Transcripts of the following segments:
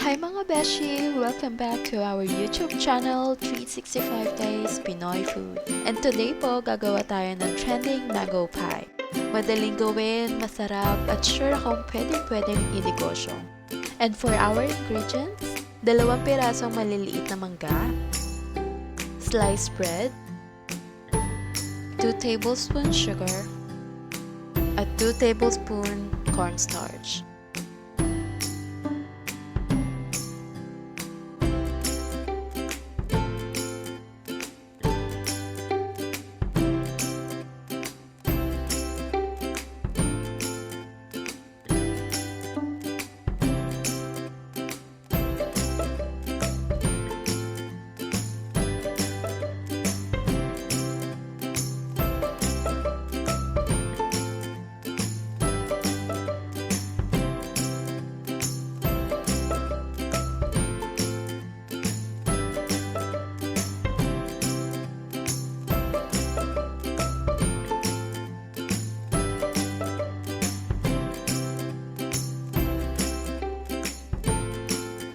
Hi mga beshi! Welcome back to our YouTube channel, 365 Days Pinoy Food. And today po, gagawa tayo ng trending mango pie. Madaling gawin, masarap, at sure akong pwedeng inegosyo. And for our ingredients, 2 pirasong maliliit na mangga, sliced bread, 2 tablespoons sugar, at 2 tablespoons cornstarch.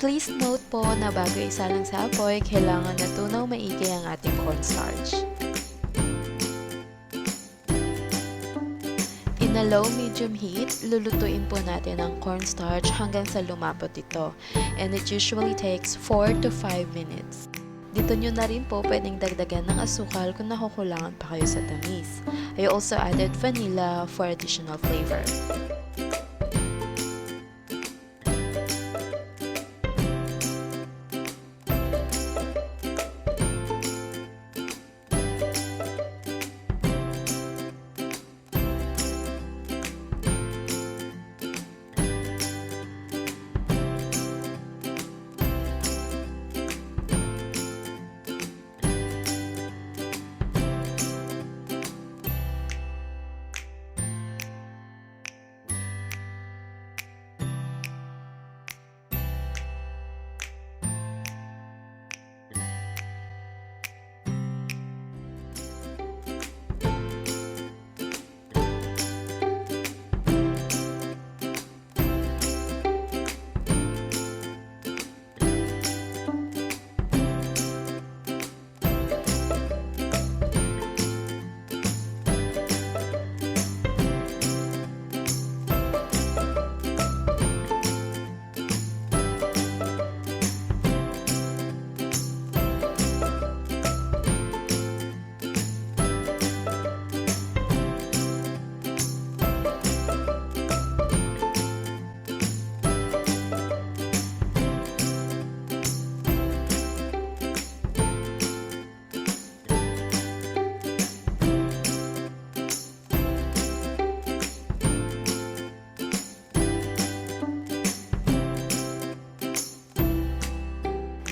Please note po na bago isalang sa apoy, kailangan natunaw maigi ang ating cornstarch. In a low medium heat, lulutuin po natin ang cornstarch hanggang sa lumapot ito, and it usually takes 4 to 5 minutes. Dito nyo na rin po pwedeng dagdagan ng asukal kung nakukulangan pa kayo sa tamis. I also added vanilla for additional flavor.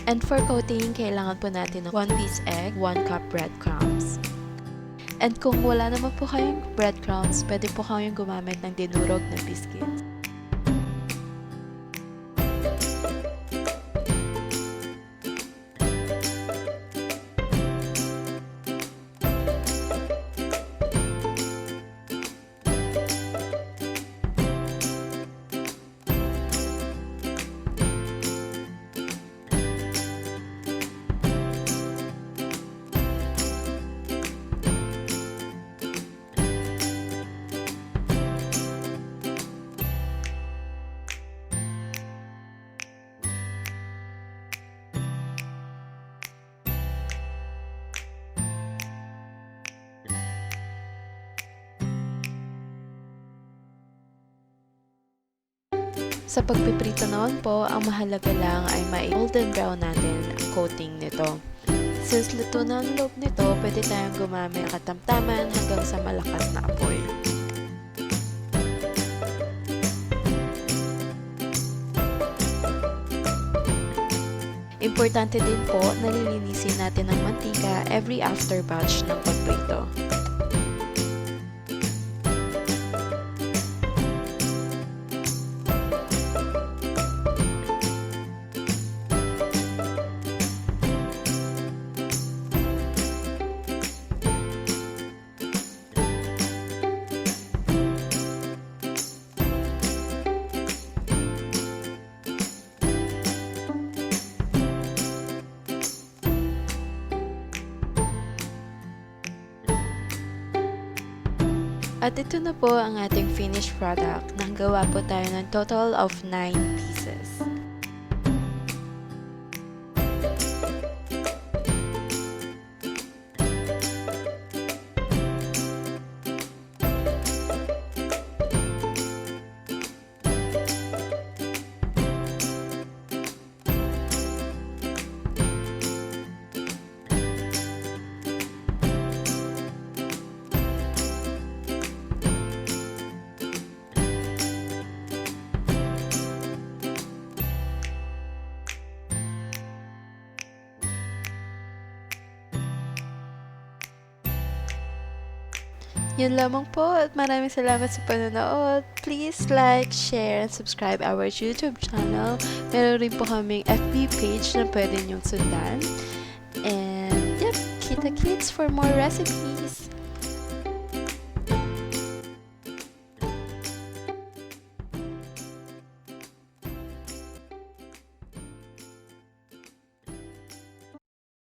And for coating, kailangan po natin ng 1 piece egg, 1 cup breadcrumbs. And kung wala naman po kayong breadcrumbs, pwede po kayong gumamit ng dinurog na biscuits. Sa pagpiprito naman po, ang mahalaga lang ay golden brown natin ang coating nito. Since luto na ang loob nito, pwede tayong gumamit ng katamtaman hanggang sa malakas na apoy. Importante din po na lilinisin natin ang mantika every after batch ng pagprito. At ito na po ang ating finished product. Nanggawa po tayo ng total of 9 pieces. Yun lamang po at maraming salamat sa panonood. Please like, share, and subscribe our YouTube channel. Meron rin po kaming FB page na pwede niyong sundan. And yep, kita-kits for more recipes.